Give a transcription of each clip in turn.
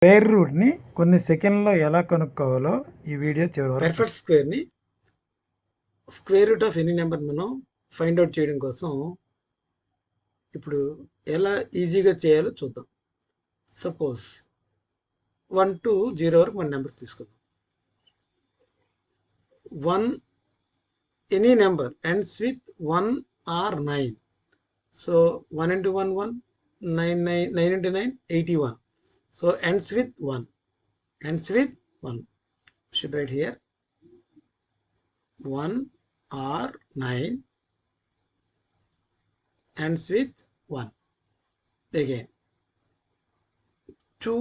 Square రూట్ని కొన్ని సెకండ్లో ఎలా కనుక్కోవాలో ఈ వీడియో చివరి వరకు. పర్ఫెక్ట్ స్క్వేర్ని square root of any number మనం ఫైండ్ అవుట్ చేయడం కోసం ఇప్పుడు ఎలా ఈజీగా చేయాలో చూద్దాం. సపోజ్ 1 to 0 వరకు మన నెంబర్స్ తీసుకుందాం. 1 any number ends with 1 or 9. So 1 into 1 1, 9 into 9 81. So ends with 1. Ends with 1. Should write here 1 or 9 ends with 1. Again 2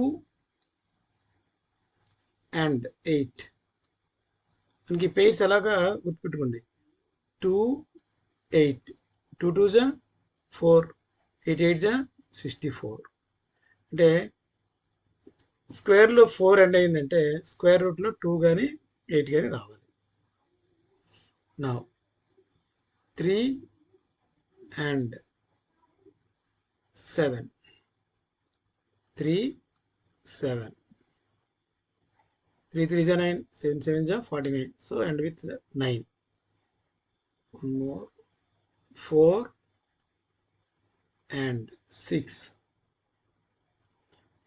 and 8. మనకి పేర్స్ ఎలాగా గుర్తుపెట్టుకోండి. 2 8 2 2 జా 4 8 8 జా 64. అంటే స్క్వేర్లో 4 ఎండ్ అయిందంటే స్క్వేర్ రూట్లో 2 కానీ 8 కానీ రావాలి. నా 3 and 7 3 7 3 3 ja 9 7 7 ja 49. So end with 9. One more 4 and 6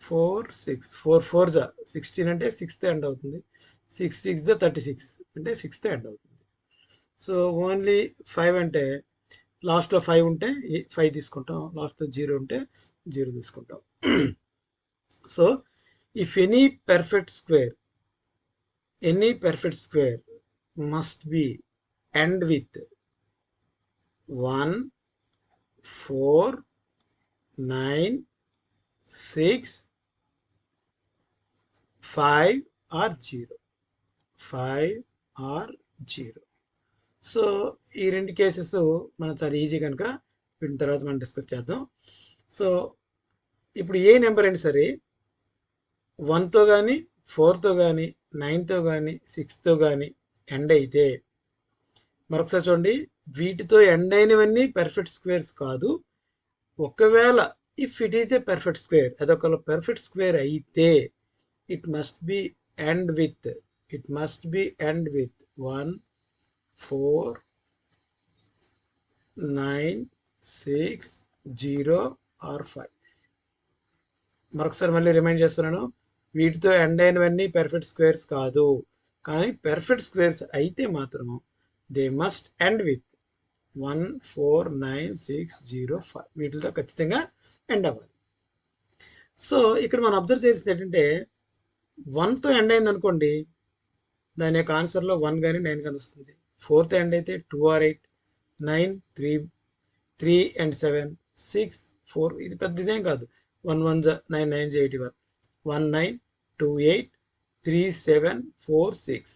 4 6 4 4 ja 16 అంటే 6th ఎండ్ అవుతుంది. 6 6 ja 36 అంటే 6th ఎండ్ అవుతుంది. సో ఓన్లీ 5 అంటే లాస్ట్లో 5 ఉంటే 5 తీసుకుంటాం, లాస్ట్లో 0 ఉంటే 0 తీసుకుంటాం. So if any perfect square must be end with 1 4 9 6 5 or 0 5 or 0. So ఈ రెండు కేసెస్ మనం చాలా ఈజీ కనుక వీటి తర్వాత మనం డిస్కస్ చేద్దాం. సో ఇప్పుడు ఏ నెంబర్ అయినా సరే 1తో కానీ 4తో కానీ 9తో కానీ 6తో కానీ ఎండ్ అయితే మరొకసారి చూడండి, వీటితో ఎండ్ అయినవన్నీ పర్ఫెక్ట్ స్క్వేర్స్ కాదు. ఒకవేళ if it is a perfect square, అదొక పర్ఫెక్ట్ స్క్వేర్ అయితే it must be end with 1 4 9 6 0 or 5. మరొకసారి మళ్ళీ రిమైండ్ చేస్తున్నాను, వీటితో ఎండ్ అయినవన్నీ పర్ఫెక్ట్ స్క్వేర్స్ కాదు, కానీ పర్ఫెక్ట్ స్క్వేర్స్ అయితే మాత్రం దే మస్ట్ ఎండ్ విత్ 1 4 9 6 0 5. వీటితో ఖచ్చితంగా ఎండ్ అవ్వాలి. సో ఇక్కడ మనం అబ్జర్వ్ చేసేది ఏంటంటే 1తో ఎండ్ అయింది అనుకోండి, దాని యొక్క ఆన్సర్లో 1 కానీ 9 కానీ వస్తుంది. 4తో ఎండ్ అయితే 2 or 8 9 3 and 7 6 4. ఇది పెద్ద ఇదేం కాదు. 1 1 జా 9 9 జా 81 1 9 2 8 3 7 4 6.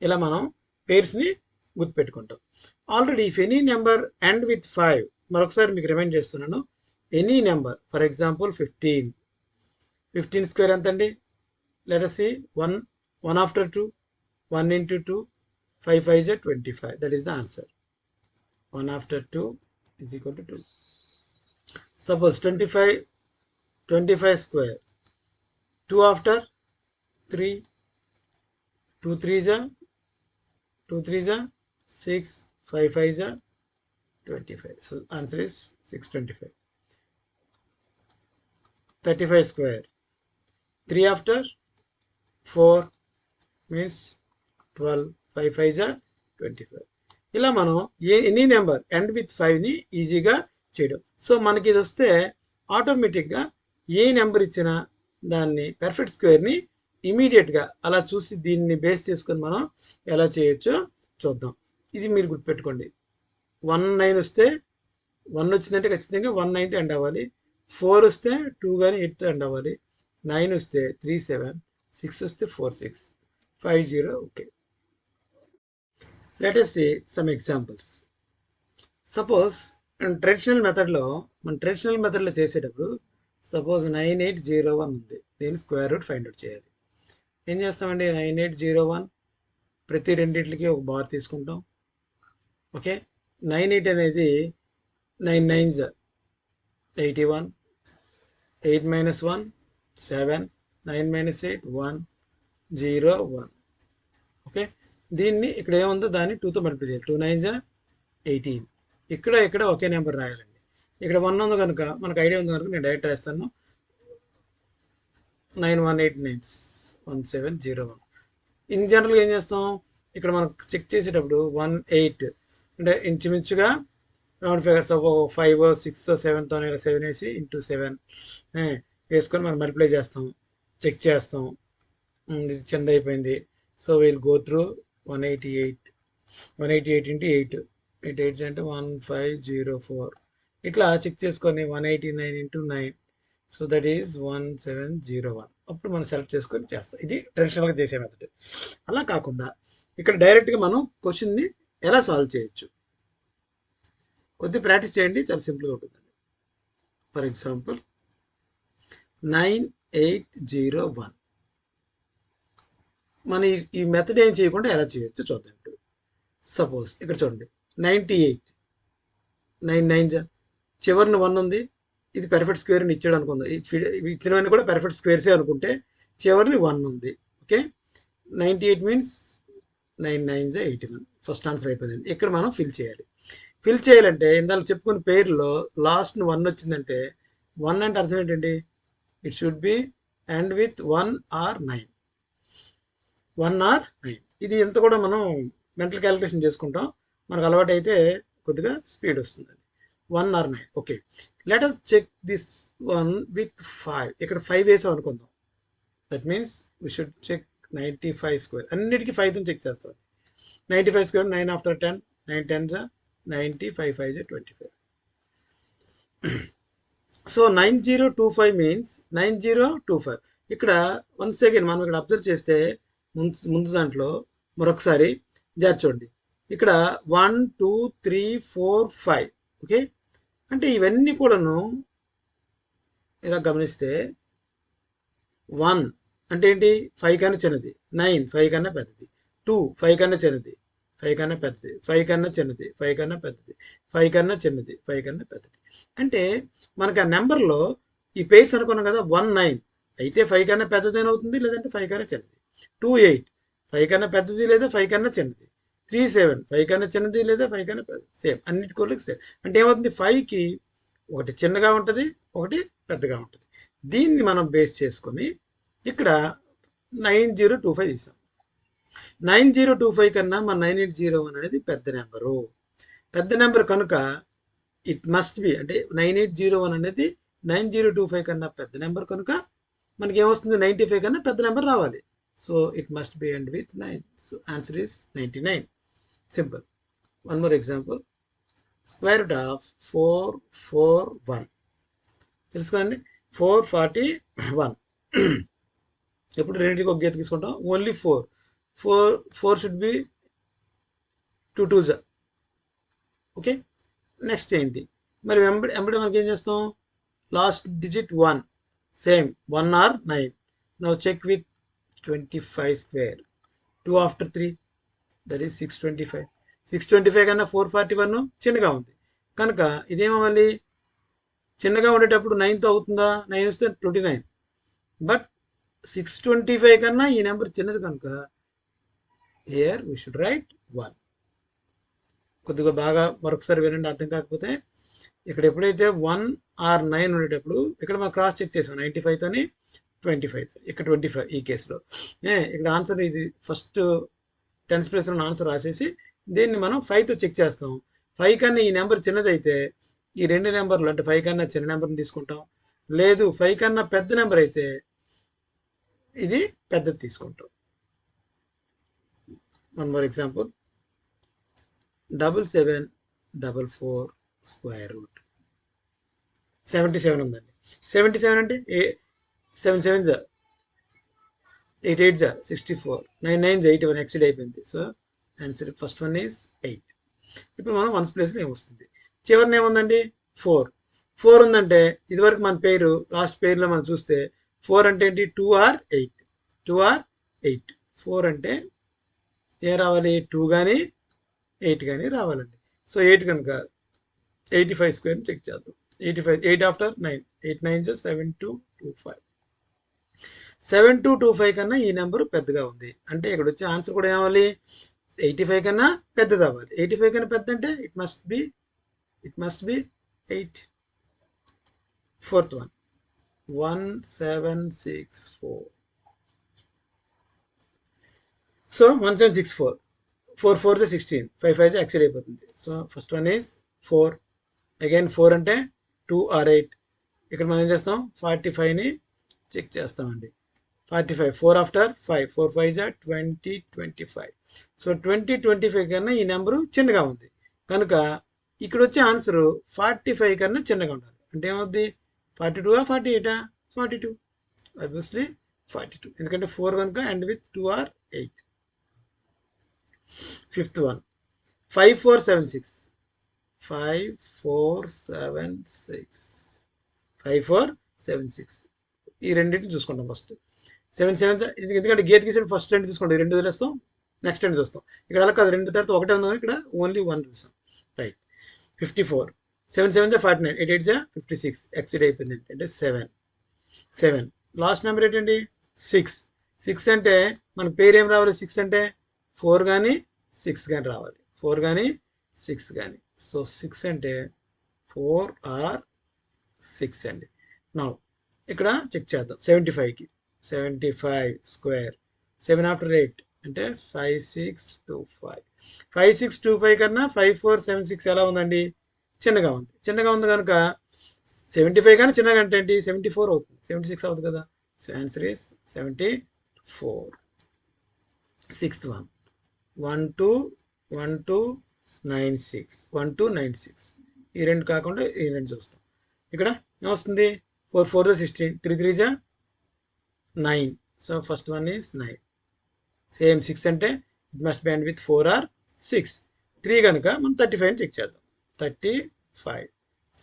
ఇలా మనం పేర్స్ని గుర్తుపెట్టుకుంటాం. Already if any number end with 5, మరొకసారి మీకు రిమైండ్ చేస్తున్నాను, any number for example 15 square ఎంత అండి? Let us see 1 after 2 1 into 2 5 5 జా 25. That is the answer. 1 after 2 is equal to 2. Suppose 25 square 2 after 3 2 3 ja 6 5 5 ja 25. So answer is 625. 35 square 3 after 4 means 12 5 5 ja 25. ఇలా మనం any number end with 5ని ఈజీగా చేయడం. So మనకి ఇది వస్తే ఆటోమేటిక్గా ఏ నెంబర్ ఇచ్చినా దాన్ని పర్ఫెక్ట్ స్క్వేర్ని ఇమీడియట్గా అలా చూసి దీన్ని బేస్ చేసుకొని మనం ఎలా చేయొచ్చో చూద్దాం. ఇది మీరు గుర్తుపెట్టుకోండి. 1 9 వస్తే 1 వచ్చిందంటే ఖచ్చితంగా 1 9తో ఎండ్ అవ్వాలి. 4 వస్తే 2 కానీ 8తో ఎండ్ అవ్వాలి. 9 వస్తే 3 7 6 వస్తే 4 6 5 0. Okay, let us see some examples. Suppose traditional మెథడ్లో చేసేటప్పుడు సపోజ్ 9801 ఉంది, దీని స్క్వేర్ రూట్ ఫైండ్ అవుట్ చేయాలి. ఏం చేస్తామండి? 9801 ప్రతి రెండింటికి ఒక బార్ తీసుకుంటాం. ఓకే, 98 అనేది 9 9 81 8 - 1 7 9 మైనస్ 8 1 0 1. ఓకే, దీన్ని ఇక్కడ ఏముందో దాన్ని 2తో మల్టిప్లై చేయాలి. 2 9 జా 18. ఇక్కడ ఒకే నెంబర్ రాయాలండి. ఇక్కడ 1 ఉంది కనుక మనకు ఐడియా ఉంది కనుక నేను డైరెక్ట్ రాస్తాను. 91891701. ఇన్ జనరల్గా ఏం చేస్తాం, ఇక్కడ మనం చెక్ చేసేటప్పుడు 18 అంటే ఇంచుమించుగా రౌండ్ ఫిగర్స్ 5 6 7తో 7 వేసి ఇంటూ 7 వేసుకొని మనం మల్టిప్లై చేస్తాం, చెక్ చేస్తాం. ఇది చిన్న అయిపోయింది. So will go through 188 into 8 8 అంటే 1504. ఇట్లా చెక్ చేసుకొని 189 ఇంటూ 9, సో దట్ ఈస్ 1701. అప్పుడు మనం సెలెక్ట్ చేసుకొని చేస్తాం. ఇది ట్రెడిషనల్గా చేసే మెథడ్. అలా కాకుండా ఇక్కడ డైరెక్ట్గా మనం క్వశ్చన్ని ఎలా సాల్వ్ చేయొచ్చు, కొద్దిగా ప్రాక్టీస్ చేయండి, చాలా సింపుల్గా ఉంటుందండి. For example 9801. మన ఈ మెథడ్ ఏం చేయకుండా ఎలా చేయొచ్చు చూద్దాం. ఇప్పుడు సపోజ్ ఇక్కడ చూడండి 98 9 9 చివరిని 1 ఉంది, ఇది పెర్ఫెక్ట్ స్క్వేర్ అని ఇచ్చాడు అనుకుందాం. ఇచ్చినవన్నీ కూడా పెర్ఫెక్ట్ స్క్వేర్సే అనుకుంటే చివరిని 1 ఉంది. Okay, 98 means 9 9 81. ఫస్ట్ ఆన్సర్ అయిపోయింది. ఇక్కడ మనం ఫిల్ చేయాలి. ఫిల్ చేయాలంటే ఇందాక చెప్పుకున్న పేర్లో లాస్ట్ 1 వచ్చిందంటే 1 అంటే అర్థం ఏంటండి, it should be end with 1 or 9. 1 or 9. ఇది ఎంత కూడా మనం మెంటల్ క్యాలిక్యులేషన్ చేసుకుంటాం. మనకు అలవాటు అయితే కొద్దిగా స్పీడ్ వస్తుందండి. 1 or 9. Okay, let us check this one with 5. ఇక్కడ 5 వేసాం అనుకుందాం. That means we should check 95 square. అన్నిటికీ 5తో చెక్ చేస్తాం. 95 స్క్వేర్ 9 ఆఫ్టర్ 10 9 10 90 5 5 25. So 9025 means 9025. ఇక్కడ వన్స్ అగైన్ మనం ఇక్కడ అబ్జర్వ్ చేస్తే ముందు దాంట్లో మరొకసారి చూడండి. ఇక్కడ 1 2 3 4 5. ఓకే, అంటే ఇవన్నీ కూడాను ఇలా గమనిస్తే 1 అంటే ఏంటి, 5 కన్నా చిన్నది, 9 5 కన్నా పెద్దది, 2 5 కన్నా చిన్నది 5 కన్నా పెద్దది, 5 కన్నా చిన్నది 5 కన్నా పెద్దది, 5 కన్నా చిన్నది 5 కన్నా పెద్దది. అంటే మనకు ఆ నెంబర్లో ఈ పేర్స్ అనుకున్నాం కదా, 1 9 అయితే 5 కన్నా పెద్దది అవుతుంది, లేదంటే 5 కన్నా చిన్నది. 2 8 5 కన్నా పెద్దది లేదా 5 కన్నా చిన్నది. 3 7 5 కన్నా చిన్నది లేదా 5 కన్నా పెద్దది. సేమ్, అన్నిటి కోళ్ళకి సేమ్. అంటే ఏమవుతుంది, 5కి ఒకటి చిన్నగా ఉంటుంది, ఒకటి పెద్దగా ఉంటుంది. దీన్ని మనం బేస్ చేసుకొని ఇక్కడ 9025 తీసాం. 9025 కన్నా మన 9801 అనేది పెద్ద నెంబరు. పెద్ద నెంబర్ కనుక ఇట్ మస్ట్ బి, అంటే 9801 అనేది 9025 కన్నా పెద్ద నెంబర్ కనుక మనకి ఏమొస్తుంది, 95 కన్నా పెద్ద నెంబర్ రావాలి. So it must be end with 9. So answer is 99. Simple. One more example. Square root of 441 తెలుసు కదండి, 441. ఎప్పుడు రెండింటికి ఒక గీత తీసుకుంటాం, only 4 should be 2 2s. Okay, next ఏంటి మరి వెంబడి మనకి ఏం చేస్తాం, last digit 1, same 1 or 9. Now check with 25 square. 2 after 3 that is 625. 625 కన్నా 441 చిన్నగా ఉంది కనుక ఇదేమవ్వాలి, చిన్నగా ఉండేటప్పుడు 9తో అవుతుందా, 9 వస్తే 29. బట్ 625 కన్నా ఈ నెంబర్ చిన్నది కనుక హియర్ వీ షుడ్ రైట్ 1. కొద్దిగా బాగా మరొకసారి వినండి, అర్థం కాకపోతే. ఇక్కడ ఎప్పుడైతే 1 ఆర్ 9 ఉండేటప్పుడు ఇక్కడ మనం క్రాస్ చెక్ చేసాం 95తోని 25, ఇక్కడ 25 ఈ కేసులో. ఇక్కడ ఆన్సర్ ఇది ఫస్ట్ 10th ప్లేస్లో ఆన్సర్ రాసేసి దీన్ని మనం 5తో చెక్ చేస్తాం. 5 కన్నా ఈ నెంబర్ చిన్నదైతే ఈ రెండు నెంబర్లు, అంటే 5 కన్నా చిన్న నెంబర్ని తీసుకుంటాం, లేదు 5 కన్నా పెద్ద నెంబర్ అయితే ఇది పెద్దది తీసుకుంటాం. One more example. 7744 square root 77 ఉందండి. 77 అంటే 7 7 8 8 64, 9 9 81 ఎక్సిడ్ అయిపోయింది. So answer first one is 8. ఇప్పుడు మనం వన్స్ ప్లేస్లో ఏమొస్తుంది, చివరిని ఏముందండి 4 ఉందంటే ఇదివరకు మన పేరు లాస్ట్ పేరులో మనం చూస్తే 4 అంటే ఏంటి, 2 ఆర్ 8. 2 ఆర్ 8. 4 అంటే ఏ రావాలి, 2 కానీ 8 కానీ రావాలండి. సో 8 కనుక 85 స్క్వేర్ని చెక్ చేద్దాం. 85 8 ఆఫ్టర్ 9 8 9 7225. 7225 కన్నా ఈ నెంబర్ పెద్దగా ఉంది. అంటే ఇక్కడ వచ్చే ఆన్సర్ కూడా ఏమవ్వాలి, 85 కన్నా పెద్దది అవ్వాలి. 85 కన్నా పెద్ద అంటే it must be 8. Fourth one 1764. So 1764, 4 4 16, 5 5 exceed అయిపోతుంది. So first one is 4. Again 4 అంటే 2 or 8. ఇక్కడ మనం ఏం చేస్తాం, 45ని చెక్ చేస్తామండి. 45, 4 ఆఫ్టర్ 5, 4 5 20 25. సో 20 25 కన్నా ఈ నెంబరు చిన్నగా ఉంది కనుక ఇక్కడ వచ్చే ఆన్సర్ 45 కన్నా చిన్నగా ఉండాలి. అంటే ఏమవుద్ది, 42 48, 42, ఆబ్వియస్లీ 42, ఎందుకంటే 4 కనుక and with 2 or 8. Fifth one 5476, 5476, 5476. ఈ రెండింటిని చూసుకుంటాం ఫస్ట్. 7 7, ఎందుకంటే గేట్ గీసిన ఫస్ట్ రెండు చూసుకోండి, రెండు వదిలేస్తాం, నెక్స్ట్ రెండు చూస్తాం. ఇక్కడ అలా కాదు, రెండు తర్వాత ఒకటే ఉంది, ఇక్కడ ఓన్లీ 1 చూస్తాం. రైట్. 54, 7 7 49, 8 8 56, ఎక్సిడ్ అయిపోయింది అంటే 7. లాస్ట్ నెంబర్ ఏంటండి, 6. 6 అంటే మన పేరు ఏం రావాలి, 6 అంటే 4 కానీ 6 కానీ రావాలి, 4 కానీ 6 కానీ. సో 6 అంటే 4 or 6 అండి. నా ఇక్కడ చెక్ చేద్దాం. 75కి 75 స్క్వేర్, 7 after 8 అంటే 5625. 5625 కన్నా 5476 ఎలా ఉందండి, చిన్నగా ఉంది. చిన్నగా ఉంది కనుక 75 కానీ చిన్నగా అంటే ఏంటి, 74 అవుతుంది, 76 అవుతుంది కదా. So answer is 74. Sixth one 1296, 1296. ఈ రెండు కాకుండా ఈ రెండు చూస్తాం. ఇక్కడ ఏమొస్తుంది, 4 4 16, 3 3 9. So first one is 9. Same 6 అంటే it must B and with 4 or 6. 3 కనుక మనం 35 చెక్ చేద్దాం. 35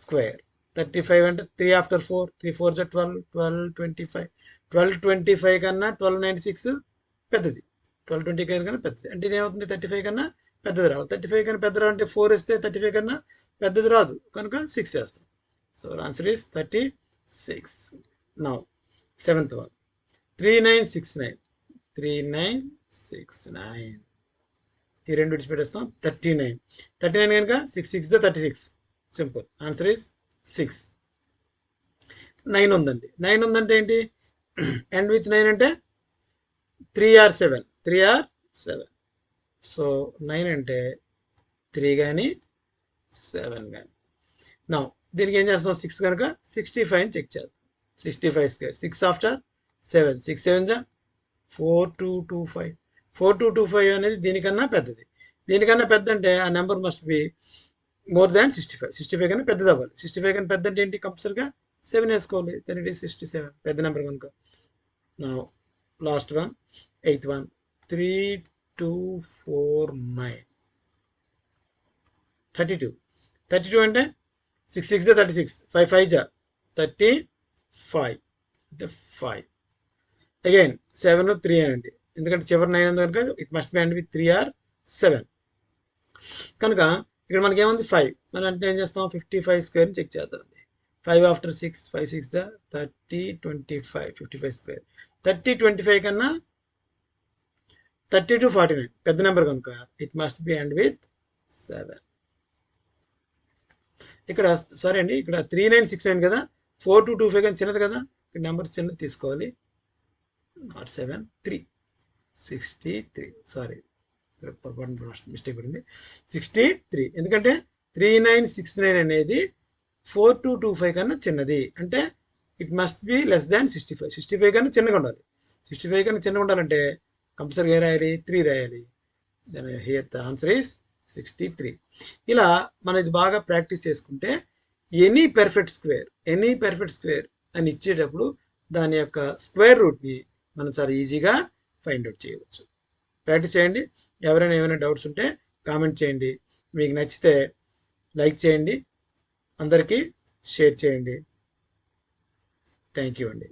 స్క్వేర్, 35 అంటే 3 after 4, 3 4 12, 12 25. 1225 కన్నా 1296 పెద్దది, 1220 కన్నా పెద్దది. అంటే ఇది ఏమవుతుంది, 35 కన్నా పెద్దది రావాలి. 35 కన్నా పెద్ద రావాలంటే 4 ఇస్తే 35 కన్నా పెద్దది రాదు కనుక 6 వేస్తాం. So answer is 36. Now seventh one 3969, 3969. ఈ రెండు విడిచిపెట్టేస్తాం. 39 కనుక 6 6 36. Simple, answer is 6. 9 ఉందండి. 9 ఉందంటే ఏంటి, అండ్ విత్ 9 అంటే 3 or 7, 3 or 7. సో 9 అంటే 3 కానీ 7 కానీ. నా దీనికి ఏం చేస్తాం, 6 కనుక 65 చెక్ చేద్దాం. 65 స్క్వేర్, 6 after 7, 6 7 4225. 4225 అనేది దీనికన్నా పెద్దది. దీనికన్నా పెద్ద అంటే ఆ number must be more than 65. 65 కన్నా పెద్దది అవ్వాలి. 65 కన్నా పెద్ద అంటే ఏంటి, కంపల్సరిగా 7 వేసుకోవాలి. దెన్ ఇట్ ఈస్ 67, పెద్ద నెంబర్ కనుక. నా లాస్ట్ వన్ 8th one 3249, 32 అంటే 6 6 36, 5 5 35 అంటే 5. అగైన్ 7 3 అనండి, ఎందుకంటే చివరి 9 ఉంది కనుక it must B and with 3 or 7 కనుక ఇక్కడ మనకి ఏముంది 5. మనం అంటే ఏం చేస్తాం, 55 స్క్వేర్ని చెక్ చేద్దామండి. 5 after 6, 5 6 30 25, 55 స్క్వేర్. 30 25 కన్నా 32 49 పెద్ద నెంబర్ కనుక it must B and with 7. ఇక్కడ సారీ అండి, ఇక్కడ 3969 కదా, 4225 కానీ చిన్నది కదా, ఇక్కడ నెంబర్ చిన్నది తీసుకోవాలి. నాట్ 7 3 63, సారీ మిస్టేక్ పడింది, 63. ఎందుకంటే 3969 అనేది 4225 కన్నా చిన్నది, అంటే it must be less than 65. 65 కన్నా చిన్నగా ఉండాలి. 65 కన్నా చిన్నగా ఉండాలంటే కంపల్సరీగా ఏ రాయాలి, 3 రాయాలి. Then here the answer is 63. ఇలా మనం ఇది బాగా ప్రాక్టీస్ చేసుకుంటే ఎనీ పెర్ఫెక్ట్ స్క్వేర్ అని ఇచ్చేటప్పుడు దాని యొక్క స్క్వేర్ రూట్ని మనం చాలా ఈజీగా ఫైండ్ అవుట్ చేయవచ్చు. ప్రాక్టీస్ చేయండి. ఎవరైనా ఏమైనా డౌట్స్ ఉంటే కామెంట్ చేయండి. మీకు నచ్చితే లైక్ చేయండి, అందరికీ షేర్ చేయండి. థ్యాంక్ యూ అండి.